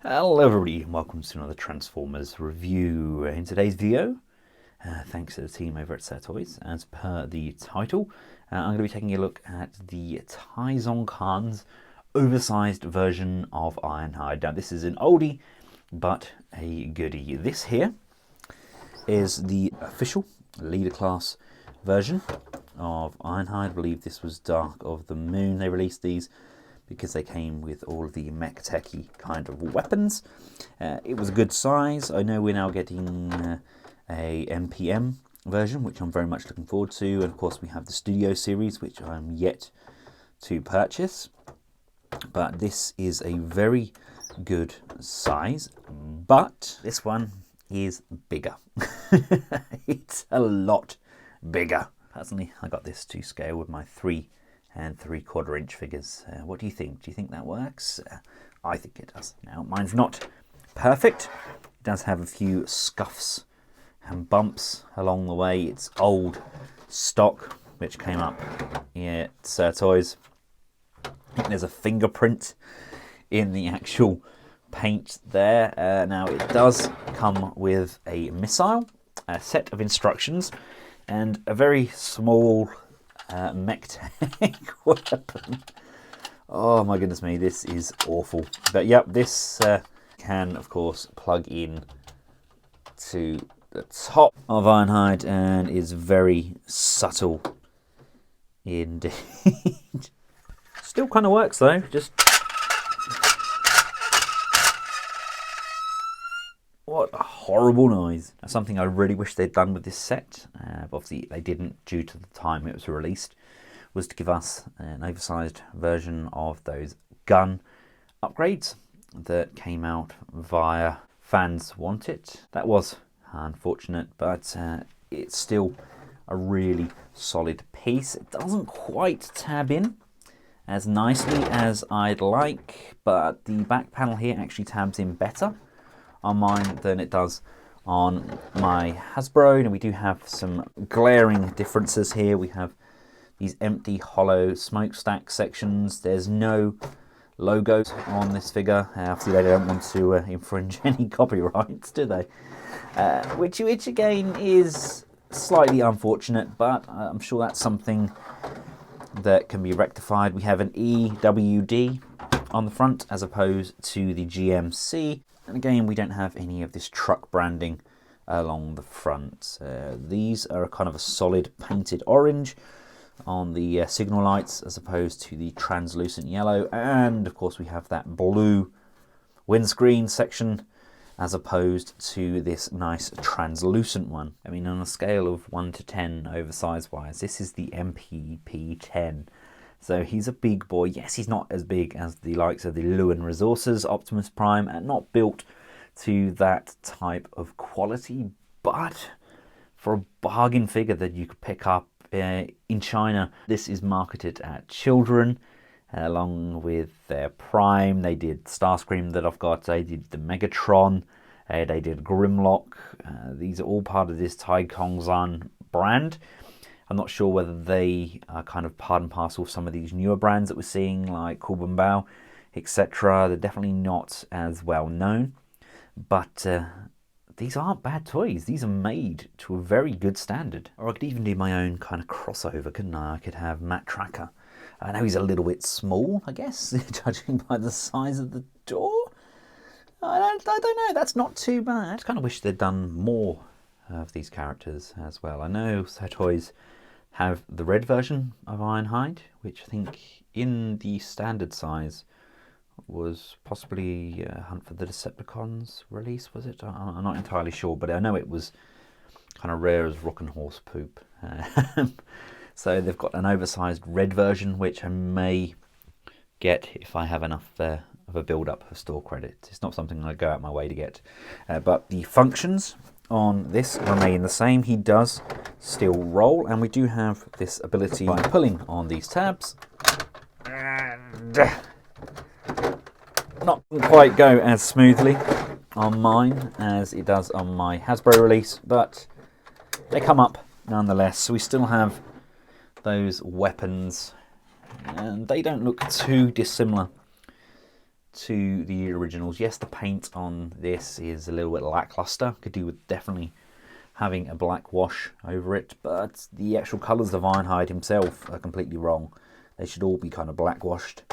Hello everybody and welcome to another Transformers review. In today's video, thanks to the team over at Toys, as per the title, I'm going to be taking a look at the TAIKONGZHANS oversized version of Ironhide. Now this is an oldie, but a goodie. This here is the official leader class version of Ironhide. I believe this was Dark of the Moon. They released these because they came with all of the mech techy kind of weapons. It was a good size. I know we're now getting a MPM version, which I'm very much looking forward to. And of course we have the Studio series, which I'm yet to purchase. But this is a very good size, but this one is bigger. It's a lot bigger. Personally, I got this to scale with my 3 3/4 inch figures. What do you think? Do you think that works? I think it does. Now, mine's not perfect. It does have a few scuffs and bumps along the way. It's old stock, which came up at Toys. There's a fingerprint in the actual paint there. Now, it does come with a missile, a set of instructions, and a very small mech tank weapon. Oh my goodness me, this is awful. But yep, this can of course plug in to the top of Ironhide and is very subtle indeed. Still kind of works though, just what a horrible noise. That's something I really wish they'd done with this set. Obviously they didn't due to the time it was released, was to give us an oversized version of those gun upgrades that came out via Fans Want It. That was unfortunate, but it's still a really solid piece. It doesn't quite tab in as nicely as I'd like, but the back panel here actually tabs in better on mine than it does on my Hasbro. And we do have some glaring differences here. We have these empty hollow smokestack sections. There's no logos on this figure. Obviously they don't want to infringe any copyrights, do they? Which again is slightly unfortunate, but I'm sure that's something that can be rectified. We have an EWD on the front as opposed to the GMC. And again, we don't have any of this truck branding along the front. These are kind of a solid painted orange on the signal lights as opposed to the translucent yellow. And of course we have that blue windscreen section as opposed to this nice translucent one. I mean, on a scale of 1 to 10 oversize wise, this is the MPP10. So he's a big boy. Yes, he's not as big as the likes of the Lewin Resources Optimus Prime, and not built to that type of quality, but for a bargain figure that you could pick up in China, this is marketed at children, along with their Prime. They did Starscream that I've got, they did the Megatron, they did Grimlock. These are all part of this TAIKONGZHANS brand. I'm not sure whether they are kind of part and parcel of some of these newer brands that we're seeing, like Bao, etc. They're definitely not as well known, but these aren't bad toys. These are made to a very good standard. Or I could even do my own kind of crossover, couldn't I? I could have Matt Tracker. I know he's a little bit small, I guess, judging by the size of the door. I don't know, that's not too bad. I just kind of wish they'd done more of these characters as well. I know Toys have the red version of Ironhide, which I think in the standard size was possibly Hunt for the Decepticons release, was it? I'm not entirely sure, but I know it was kind of rare as rock and horse poop. So they've got an oversized red version, which I may get if I have enough of a build-up of store credit. It's not something I go out my way to get. But the functions on this remain the same. He does still roll, and we do have this ability by pulling on these tabs. And not quite go as smoothly on mine as it does on my Hasbro release, but they come up nonetheless. So we still have those weapons, and they don't look too dissimilar to the originals. Yes, the paint on this is a little bit lackluster. Could do with definitely having a black wash over it, but the actual colours of Ironhide himself are completely wrong. They should all be kind of black washed,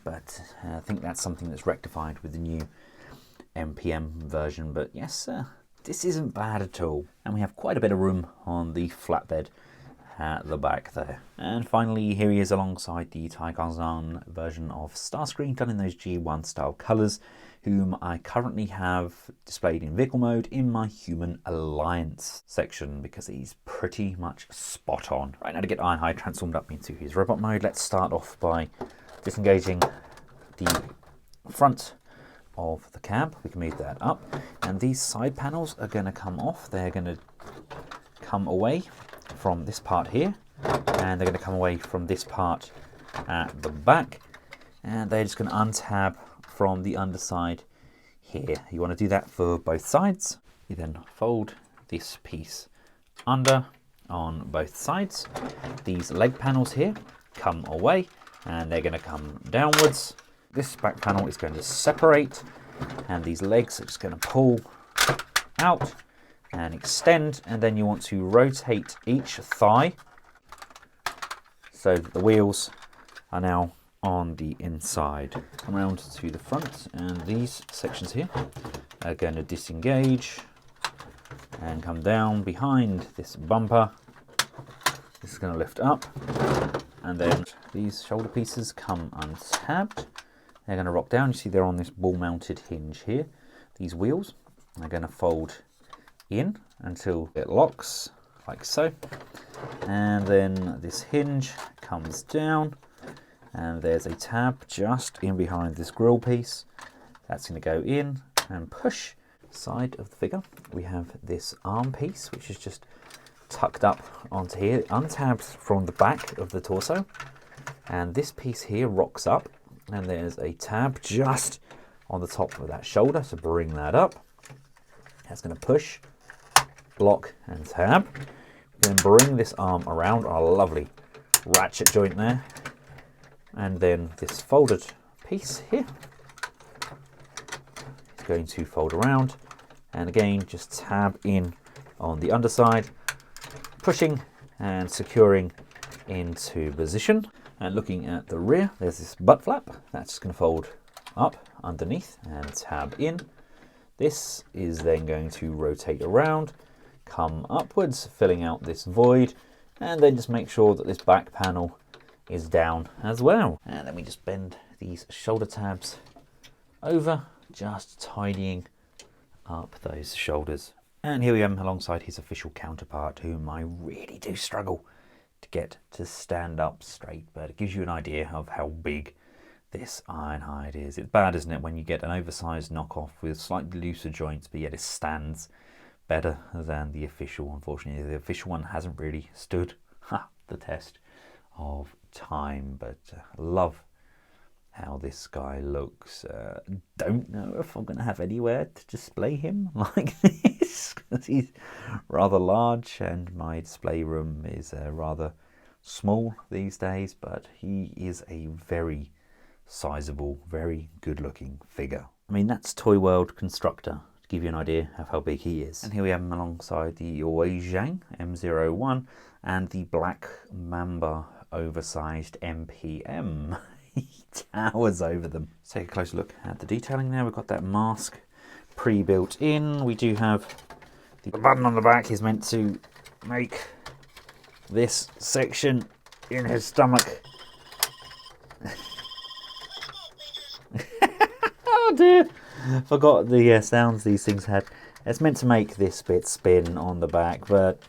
but I think that's something that's rectified with the new MPM version. But yes, this isn't bad at all. And we have quite a bit of room on the flatbed at the back there. And finally, here he is alongside the TAIKONGZHANS version of Starscream, done in those G1 style colours, whom I currently have displayed in vehicle mode in my Human Alliance section, because he's pretty much spot on. Right, now to get Ironhide transformed up into his robot mode, let's start off by disengaging the front of the cab. We can move that up, and these side panels are going to come off. They're going to come away from this part here, and they're going to come away from this part at the back, and they're just going to untab from the underside here. You want to do that for both sides. You then fold this piece under on both sides. These leg panels here come away, and they're going to come downwards. This back panel is going to separate, and these legs are just going to pull out and extend, and then you want to rotate each thigh so that the wheels are now on the inside. Come around to the front, and these sections here are going to disengage and come down behind this bumper. This is going to lift up, and then these shoulder pieces come untabbed. They're going to rock down. You see they're on this ball mounted hinge here. These wheels are going to fold in until it locks like so, and then this hinge comes down, and there's a tab just in behind this grille piece that's going to go in and push. Side of the figure, we have this arm piece which is just tucked up onto here, untabbed from the back of the torso, and this piece here rocks up, and there's a tab just on the top of that shoulder to bring that up. That's going to push, lock and tab. Then bring this arm around, a lovely ratchet joint there, and then this folded piece here is going to fold around, and again just tab in on the underside, pushing and securing into position. And looking at the rear, there's this butt flap that's just going to fold up underneath and tab in. This is then going to rotate around, come upwards, filling out this void, and then just make sure that this back panel is down as well. And then we just bend these shoulder tabs over, just tidying up those shoulders. And here we are alongside his official counterpart, whom I really do struggle to get to stand up straight, but it gives you an idea of how big this Ironhide is. It's bad, isn't it, when you get an oversized knockoff with slightly looser joints, but yet it stands better than the official. Unfortunately, the official one hasn't really stood the test of time, but love how this guy looks. Don't know if I'm going to have anywhere to display him like this, because he's rather large and my display room is rather small these days, but he is a very sizable, very good looking figure. I mean, that's Toy World Constructor to give you an idea of how big he is. And here we have him alongside the Oversize M01 and the Black Mamba oversized MPM. He towers over them. Let's take a closer look at the detailing there. We've got that mask pre-built in. We do have the button on the back is meant to make this section in his stomach. Oh dear, forgot the sounds these things had. It's meant to make this bit spin on the back, but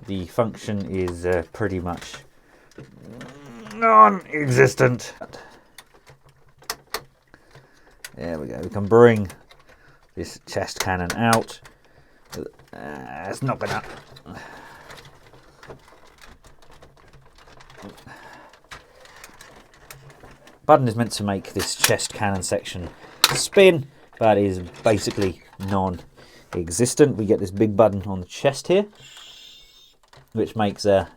the function is pretty much non-existent. There we go. We can bring this chest cannon out. It's not gonna. Button is meant to make this chest cannon section spin, but is basically non-existent. We get this big button on the chest here, which makes a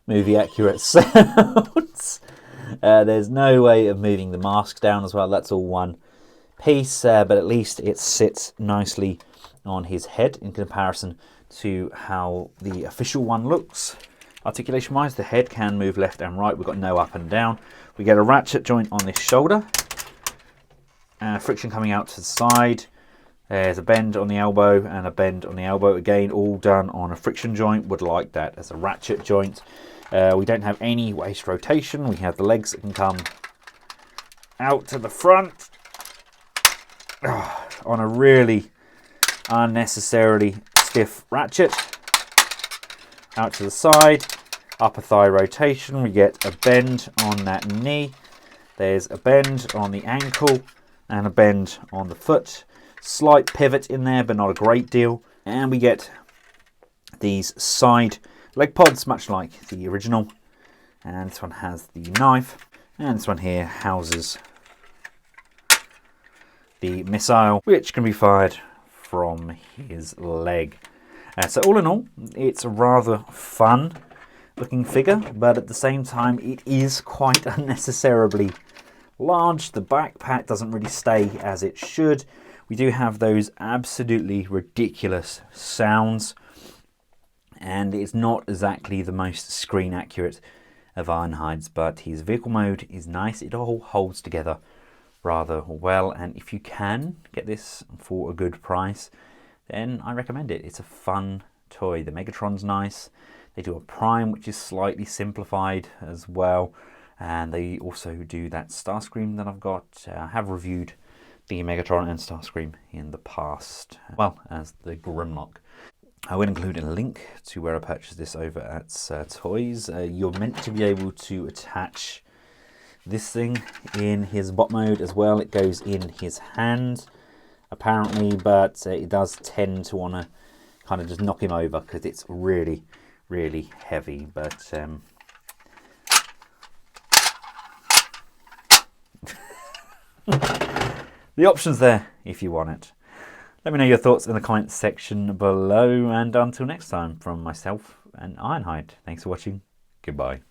movie accurate sounds. There's no way of moving the mask down as well. That's all one piece, but at least it sits nicely on his head in comparison to how the official one looks. Articulation wise, the head can move left and right. We've got no up and down. We get a ratchet joint on this shoulder, friction coming out to the side. There's a bend on the elbow and a bend on the elbow, again all done on a friction joint. Would like that as a ratchet joint. We don't have any waist rotation. We have the legs that can come out to the front on a really unnecessarily stiff ratchet. Out to the side, upper thigh rotation. We get a bend on that knee. There's a bend on the ankle and a bend on the foot. Slight pivot in there, but not a great deal. And we get these side leg pods, much like the original. And this one has the knife. And this one here houses the missile, which can be fired from his leg. So all in all, it's a rather fun looking figure, but at the same time, it is quite unnecessarily large. The backpack doesn't really stay as it should. We do have those absolutely ridiculous sounds, and it's not exactly the most screen accurate of Ironhides, but his vehicle mode is nice. It all holds together rather well, and if you can get this for a good price, then I recommend it. It's a fun toy. The Megatron's nice. They do a Prime, which is slightly simplified as well, and they also do that Starscream that I've got. I have reviewed the Megatron and Starscream in the past, well as the Grimlock. I will include a link to where I purchased this over at Toys. You're meant to be able to attach this thing in his bot mode as well. It goes in his hand apparently, but it does tend to want to kind of just knock him over because it's really, really heavy. But the option's there if you want it. Let me know your thoughts in the comments section below, and until next time, from myself and Ironhide, thanks for watching. Goodbye.